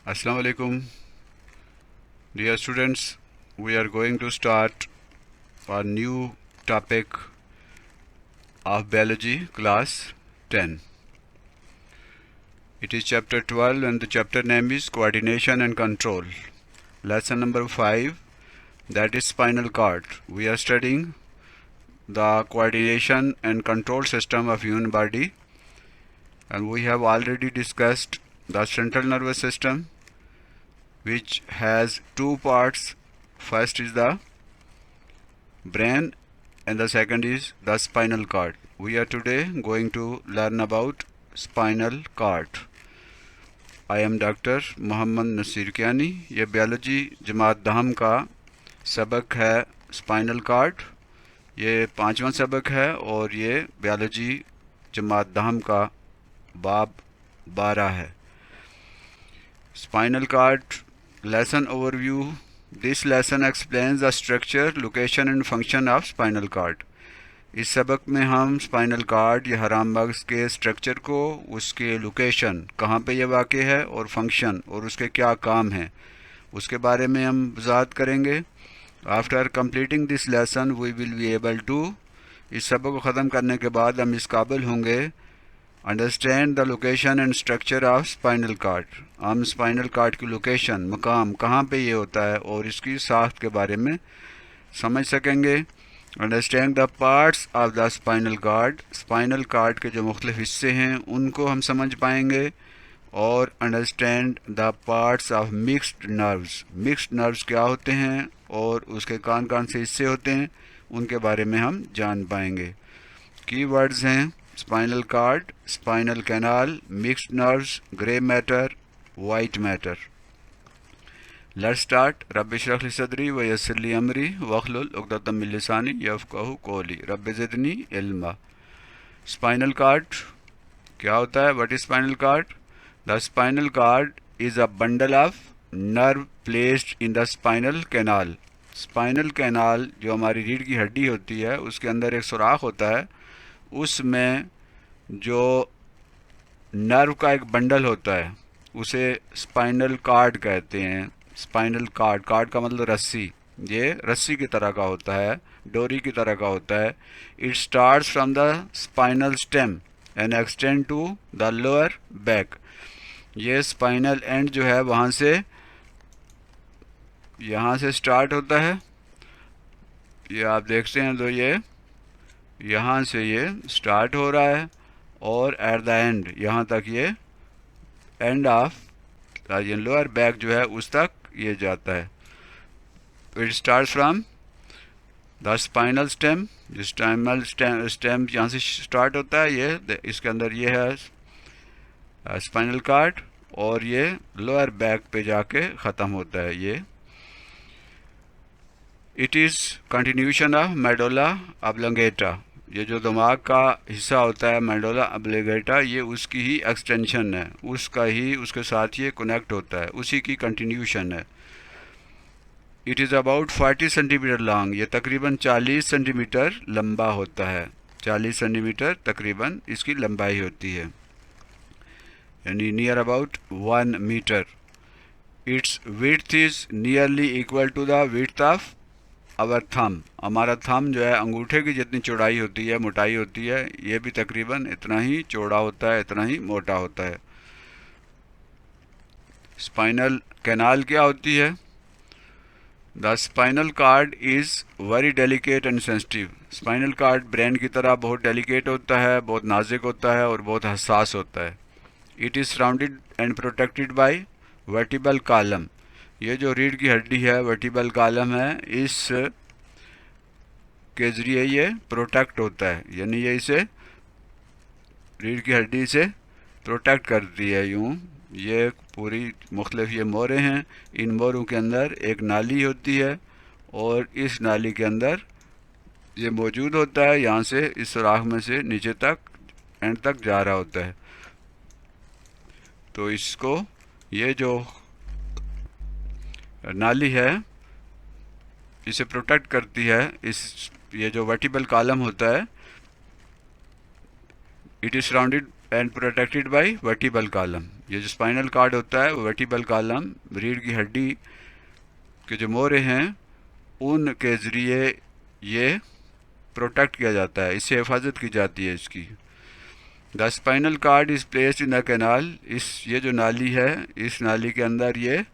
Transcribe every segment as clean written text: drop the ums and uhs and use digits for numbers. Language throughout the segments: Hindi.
Assalamu alaikum, dear students. We are going to start a new topic of biology, class 10. It is chapter 12 and the chapter name is coordination and control. Lesson number 5, that is spinal cord. We are studying the coordination and control system of human body, and we have already discussed the central nervous system, which has two parts. First is the brain and the second is the spinal cord. We are today going to learn about spinal cord. I am Dr. Mohammad Naseer Kiani. ये बियोलॉजी जमात दहम का सबक है स्पाइनल कार्ड. ये 5वां सबक है और ये बियोलॉजी जमात दहम का बाब 12 है. Spinal cord lesson overview. This lesson explains the structure, location and function of spinal cord. इस सबक में हम स्पाइनल कार्ड या हराम मगज के स्ट्रक्चर को, उसके लोकेशन कहाँ पे ये वाक़ है और फंक्शन और उसके क्या काम हैं उसके बारे में हम वज़ाहत करेंगे. After completing this lesson we will be able to, इस सबक को ख़त्म करने के बाद हम इस काबिल होंगे understand the location and structure of spinal cord. हम स्पाइनल कार्ड की लोकेशन, मकाम कहाँ पे ये होता है और इसकी साख्त के बारे में समझ सकेंगे. Understand the parts of the spinal cord, spinal cord के जो मुख्तलिफ हिस्से हैं उनको हम समझ पाएंगे. और understand the parts of mixed nerves, mixed nerves क्या होते हैं और उसके कौन कौन से हिस्से होते हैं उनके बारे में हम जान पाएंगे. की वर्ड्स हैं spinal card, spinal canal, mixed nerves, grey matter, white matter. Let's start. रब इश्रह ली सदरी व यस्सिर ली अमरी वहलुल उक़दतम मिन लिसानी यफ़क़हू क़ौली रब ज़िदनी इल्मा. स्पाइनल कार्ड क्या होता है? What is spinal cord? The spinal cord is a bundle of nerve placed in the spinal canal. Spinal canal जो हमारी रीढ़ की हड्डी होती है उसके अंदर एक सुराख होता है, उसमें जो नर्व का एक बंडल होता है उसे स्पाइनल कार्ड कहते हैं. स्पाइनल कार्ड, कार्ड का मतलब रस्सी, ये रस्सी की तरह का होता है, डोरी की तरह का होता है. It starts from the spinal stem and extend to the lower back. ये स्पाइनल एंड जो है वहाँ से, यहाँ से स्टार्ट होता है. ये आप देखते हैं तो ये यहाँ से ये स्टार्ट हो रहा है और एट द एंड यहाँ तक ये एंड ऑफ ये लोअर बैक जो है उस तक ये जाता है. It start from the spinal stem. जो स्पाइनल स्टेम यहाँ से स्टार्ट होता है, ये इसके अंदर ये है स्पाइनल कार्ड और ये लोअर बैक पे जाके ख़त्म होता है. ये it is continuation of medulla oblongata. ये जो दिमाग का हिस्सा होता है मेडुला ऑब्लोंगेटा, ये उसकी ही एक्सटेंशन है, उसका ही उसके साथ ये कनेक्ट होता है, उसी की कंटिन्यूशन है. It is about 40 centimetre long. ये तकरीबन 40 सेंटीमीटर लंबा होता है. 40 सेंटीमीटर तकरीबन इसकी लंबाई होती है, यानी near about 1 metre. Its width is nearly equal to the width of our thumb. हमारा थम जो है अंगूठे की जितनी चौड़ाई होती है, मोटाई होती है, ये भी तकरीबन इतना ही चौड़ा होता है, इतना ही मोटा होता है. स्पाइनल कैनाल क्या होती है? The spinal cord is very delicate and sensitive. Spinal cord brain की तरह बहुत डेलिकेट होता है, बहुत नाजुक होता है और बहुत हसास होता है. It is surrounded and protected by vertebral column. ये जो रीढ़ की हड्डी है वर्टिब्रल कॉलम है, इस के ज़रिए ये प्रोटेक्ट होता है, यानी ये इसे रीढ़ की हड्डी से प्रोटेक्ट करती है. यूँ ये पूरी मुख्तलिफ ये मोरे हैं, इन मोरों के अंदर एक नाली होती है और इस नाली के अंदर ये मौजूद होता है. यहाँ से इस सुराख में से नीचे तक एंड तक जा रहा होता है. तो इसको ये जो नाली है इसे प्रोटेक्ट करती है. इस ये जो वर्टिब्रल कॉलम होता है, it is surrounded and protected by vertebral column. ये जो स्पाइनल कॉर्ड होता है वो वर्टिबल कॉलम, रीढ़ की हड्डी के जो मोरे हैं उनके ज़रिए ये प्रोटेक्ट किया जाता है, इससे हिफाजत की जाती है इसकी। The spinal cord is placed in the canal, ये जो नाली है इस नाली के अंदर ये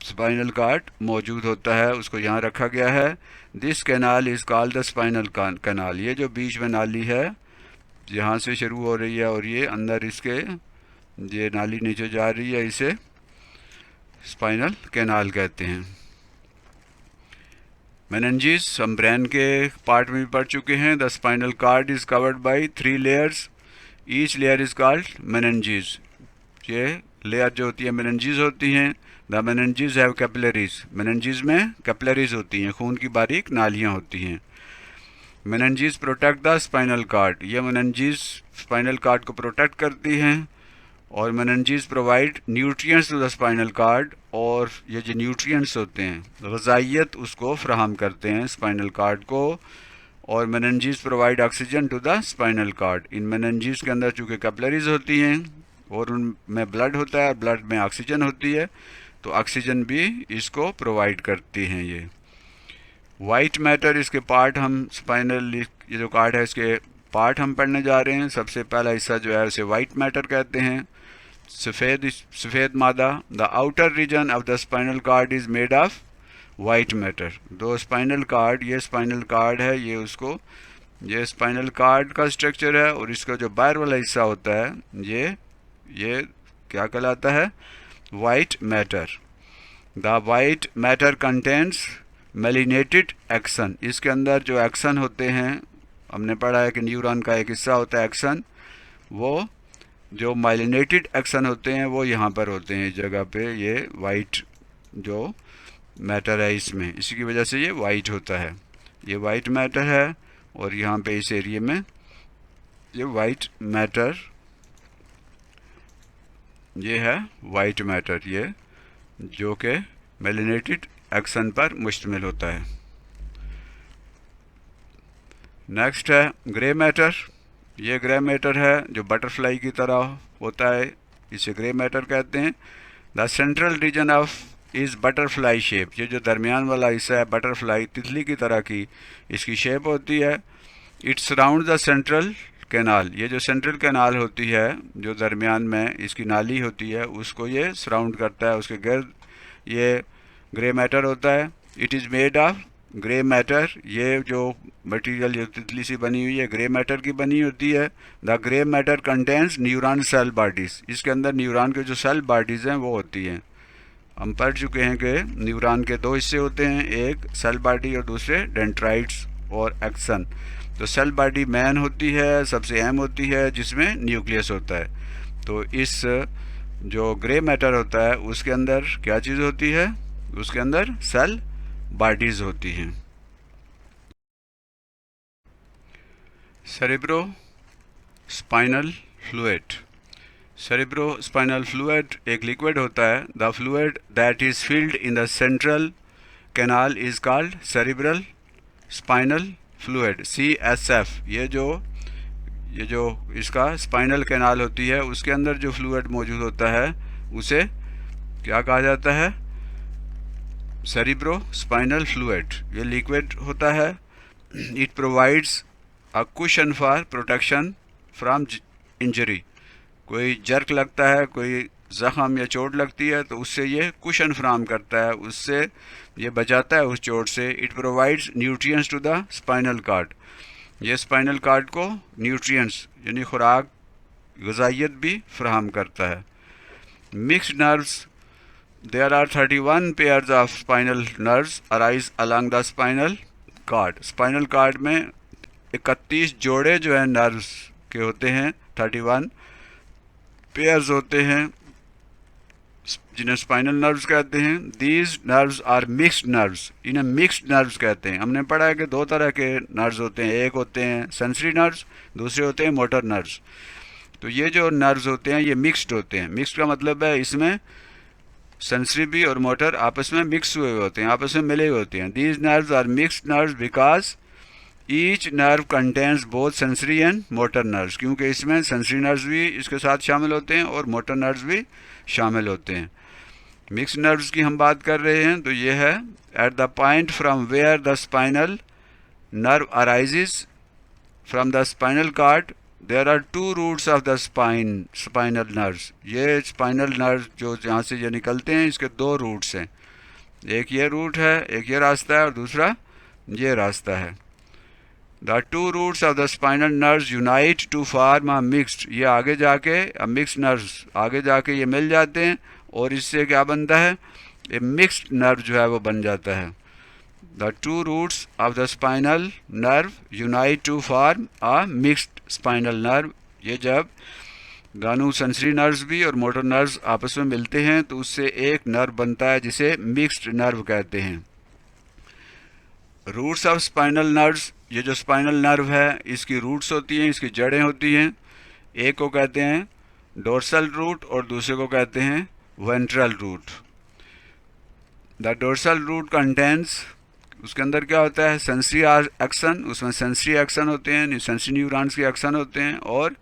स्पाइनल कॉर्ड मौजूद होता है, उसको यहाँ रखा गया है। This canal is called the spinal canal. ये जो बीच में नाली है यहाँ से शुरू हो रही है और ये अंदर इसके ये नाली नीचे जा रही है, इसे स्पाइनल कैनाल कहते हैं। मेनिंजेस हम ब्रेन के पार्ट में भी पढ़ चुके हैं। The spinal cord is covered by 3 layers, each layer is called meninges. ये लेयर जो होती है मेनिंजेस होती हैं। The meninges have capillaries, meninges में कैपिलरीज होती हैं, खून की बारीक नालियाँ होती हैं। Meninges protect the spinal cord, ये मेनिंजेस स्पाइनल कॉर्ड को प्रोटेक्ट करती हैं। और meninges provide nutrients to the spinal cord, और ये जो न्यूट्रिएंट्स होते हैं ग़िज़ाइयत उसको फ्राहम करते हैं स्पाइनल कॉर्ड को। और meninges provide oxygen to the spinal cord. इन मेनिंजेस के अंदर चूँकि कैपिलरीज होती हैं और उनमें ब्लड होता है, ब्लड में ऑक्सीजन होती है, तो ऑक्सीजन भी इसको प्रोवाइड करती हैं। ये वाइट मैटर इसके पार्ट, हम स्पाइनल ये जो कॉर्ड है इसके पार्ट हम पढ़ने जा रहे हैं। सबसे पहला हिस्सा जो है उसे वाइट मैटर कहते हैं, सफ़ेद मादा। The outer region of the spinal cord is made of white matter. दो स्पाइनल कॉर्ड, ये स्पाइनल कॉर्ड है, ये स्पाइनल कॉर्ड का स्ट्रक्चर है, और इसका जो बाहर वाला हिस्सा होता है ये क्या कहलाता है, white matter. The white matter contents myelinated axon. इसके अंदर जो एक्सन होते हैं, हमने पढ़ा है कि न्यूरॉन का एक हिस्सा होता है एक्सन, वो जो माइलिनेटेड एक्सन होते हैं वो यहाँ पर होते हैं इस जगह पे। ये वाइट जो मैटर है इसमें, इसी की वजह से ये वाइट होता है। ये वाइट मैटर है और यहाँ पे इस एरिया में ये वाइट मैटर, ये है वाइट मैटर, ये जो कि मेलिनेटेड एक्सन पर मुश्तमिल होता है। नेक्स्ट है ग्रे मैटर। ये ग्रे मैटर है जो बटरफ्लाई की तरह होता है, इसे ग्रे मैटर कहते हैं। The central region of is butterfly shape. ये जो दरमियान वाला हिस्सा है बटरफ्लाई तितली की तरह की इसकी शेप होती है। It surround the central canal. ये जो सेंट्रल कैनाल होती है जो दरमियान में इसकी नाली होती है उसको ये सराउंड करता है, उसके गर्द ये ग्रे मैटर होता है। It is made of grey matter. ये जो मटेरियल जो तितली से बनी हुई है ग्रे मैटर की बनी होती है। The grey matter contains neuron cell bodies. इसके अंदर न्यूरॉन के जो सेल बॉडीज़ हैं वो होती हैं। हम पढ़ चुके हैं कि न्यूरॉन के दो हिस्से होते हैं, एक सेल बॉडी और दूसरे डेंड्राइट्स और एक्सन। तो सेल बॉडी मेन होती है, सबसे अहम होती है, जिसमें न्यूक्लियस होता है। तो इस जो ग्रे मैटर होता है उसके अंदर क्या चीज़ होती है, उसके अंदर सेल बॉडीज़ होती हैं। Cerebro spinal fluid. Cerebro spinal fluid एक लिक्विड होता है। The fluid that is filled in the central canal is called cerebral spinal fluid, CSF। ये जो इसका स्पाइनल कैनाल होती है उसके अंदर जो फ्लूइड मौजूद होता है उसे क्या कहा जाता है, सेरेब्रो स्पाइनल फ्लूइड। ये लिक्विड होता है। It provides a cushion for protection from injury. कोई जर्क लगता है, कोई ज़ख़म या चोट लगती है तो उससे ये कुशन फ्राहम करता है, उससे ये बचाता है उस चोट से। It provides nutrients to the spinal cord. ये स्पाइनल कॉर्ड को न्यूट्रिएंट्स यानी खुराक, ग़िज़ाइयत भी फ्राहम करता है। Mixed nerves. There are 31 pairs of spinal nerves arise along the spinal cord. Spinal cord में 31 जोड़े जो हैं नर्व्स के होते हैं, 31 पेयर्स होते हैं जिन्हें स्पाइनल नर्व्स कहते हैं। These nerves are mixed nerves. इन्हें मिक्स्ड नर्व्स कहते हैं। हमने पढ़ा है कि दो तरह के नर्व्स होते हैं, एक होते हैं सेंसरी नर्व्स, दूसरे होते हैं मोटर नर्व्स। तो ये जो नर्व्स होते हैं ये मिक्स्ड होते हैं। मिक्स्ड का मतलब है इसमें सेंसरी भी और मोटर आपस में मिक्स हुए होते हैं, आपस में मिले हुए होते हैं। These nerves are mixed nerves because each nerve contains both sensory and motor nerves, क्योंकि इसमें सेंसरी नर्व्स भी इसके साथ शामिल होते हैं और मोटर नर्व्स भी शामिल होते हैं। मिक्स नर्व्स की हम बात कर रहे हैं तो ये है at the point from where the spinal nerve arises from the spinal cord there are two roots of the spinal nerves. ये स्पाइनल नर्व जो जहाँ से ये निकलते हैं इसके दो रूट्स हैं, एक ये रूट है, एक ये रास्ता है और दूसरा ये रास्ता है। The two roots of the spinal nerves unite to form a mixed, ये आगे जाके मिक्स नर्व्स आगे जाके ये मिल जाते हैं और इससे क्या बनता है, ए मिक्स्ड नर्व जो है वो बन जाता है। The two roots of the spinal nerve unite to form a mixed spinal nerve. ये जब दोनों सेंसरी नर्व्स भी और मोटर नर्व्स आपस में मिलते हैं तो उससे एक नर्व बनता है जिसे मिक्स्ड नर्व कहते हैं। रूट्स ऑफ स्पाइनल नर्व्स, ये जो स्पाइनल नर्व है इसकी रूट्स होती हैं, इसकी जड़ें होती हैं। एक को कहते हैं डोर्सल रूट और दूसरे को कहते हैं ventral root. The dorsal root contains, उसके अंदर क्या होता है, सेंसरी एक्शन, उसमें सेंसरी एक्शन होते हैं, सेंसरी न्यूरॉन्स के एक्शन होते हैं। और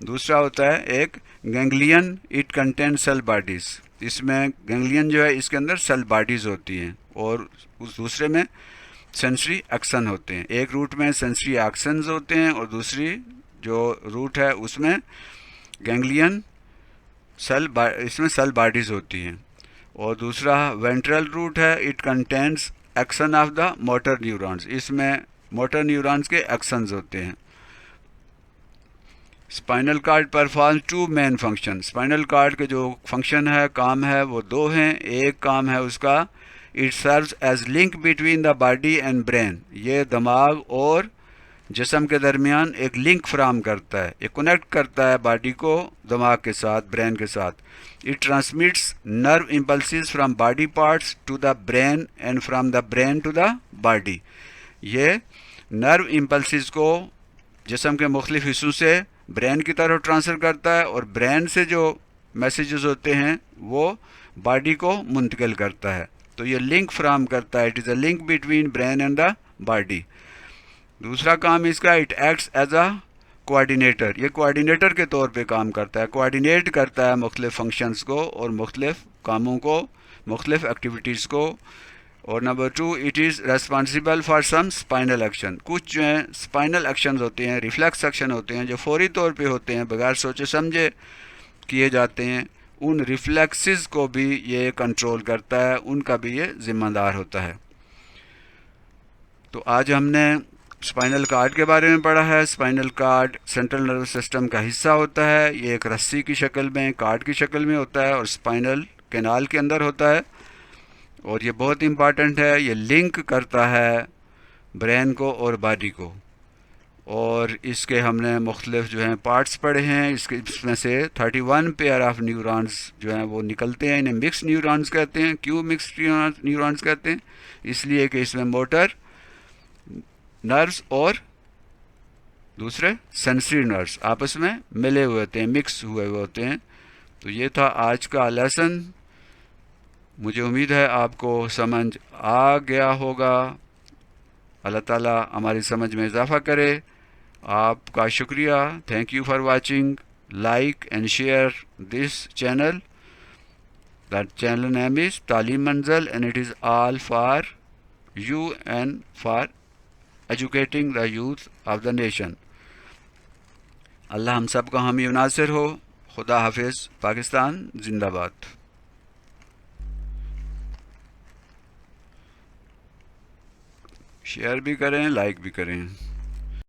दूसरा होता है एक ganglion, it content cell bodies, इसमें गैंग्लियन जो है इसके अंदर सेल बॉडीज़ होती हैं और उस दूसरे में सेंसरी एक्शन होते हैं। एक रूट में सेंसरी एक्शंस होते हैं और दूसरी जो रूट है उसमें गैंग्लियन इसमें सेल बॉडीज़ होती हैं। और दूसरा वेंट्रल रूट है, it contents action of the motor neurons, इसमें मोटर न्यूरॉन्स के एक्शंस होते हैं। Spinal cord perform two main function, spinal cord के जो फंक्शन है, काम है, वो दो हैं। एक काम है उसका it serves as link between the body and brain, ये दिमाग और जिस्म के दरमियान एक लिंक फ्राहम करता है, ये कनेक्ट करता है बॉडी को दिमाग के साथ, ब्रेन के साथ। It transmits nerve impulses from body parts to the brain and from the brain to the body, ये नर्व इम्पल्सिस को जिस्म के मुख्तलिफ हिस्सों से ब्रेन की तरफ ट्रांसफ़र करता है और ब्रेन से जो मैसेजेस होते हैं वो बॉडी को मुंतकिल करता है। तो ये लिंक फ्राहम करता है, it is a link between brain and the body. दूसरा काम इसका, it acts as a coordinator, ये कोऑर्डिनेटर के तौर पे काम करता है, कोऑर्डिनेट करता है मुख्तलिफ फंक्शंस को और मुख्तलिफ कामों को, मुख्तलिफ एक्टिविटीज़ को। और number 2, it is responsible for some spinal action, कुछ जो हैं स्पाइनल एक्शंस होते हैं, रिफ्लेक्स एक्शन होते हैं जो फौरी तौर पे होते हैं, बगैर सोचे समझे किए जाते हैं, उन रिफ्लेक्सेस को भी ये कंट्रोल करता है, उनका भी ये ज़िम्मेदार होता है। तो आज हमने स्पाइनल कार्ड के बारे में पढ़ा है। Spinal cord central nervous system का हिस्सा होता है, ये एक रस्सी की शक्ल में, कार्ड की शक्ल में होता है और स्पाइनल कैनाल के अंदर होता है। और ये बहुत इम्पॉर्टेंट है, ये लिंक करता है ब्रेन को और बॉडी को। और इसके हमने मुख्तलिफ जो हैं पार्ट्स पढ़े हैं, इसमें से 31 पेयर ऑफ न्यूरॉन्स जो हैं वो निकलते हैं, इन्हें मिक्स न्यूरॉन्स कहते हैं। क्यों मिक्स न्यूरॉन्स कहते हैं? इसलिए कि इसमें मोटर नर्व्स और दूसरे सेंसरी नर्व्स आपस में मिले हुए होते हैं, मिक्स हुए हुए होते हैं। तो ये था आज का लेसन। मुझे उम्मीद है आपको समझ आ गया होगा। अल्लाह ताला हमारी समझ में इजाफ़ा करे। आपका शुक्रिया। Thank you for watching. Like and share this channel. That channel name is तालीम मंजिल and it is all for you and for educating the youth of the nation. अल्लाह हम सब का हामी नासिर हो। खुदा हाफिज़। पाकिस्तान जिंदाबाद। शेयर भी करें, लाइक भी करें।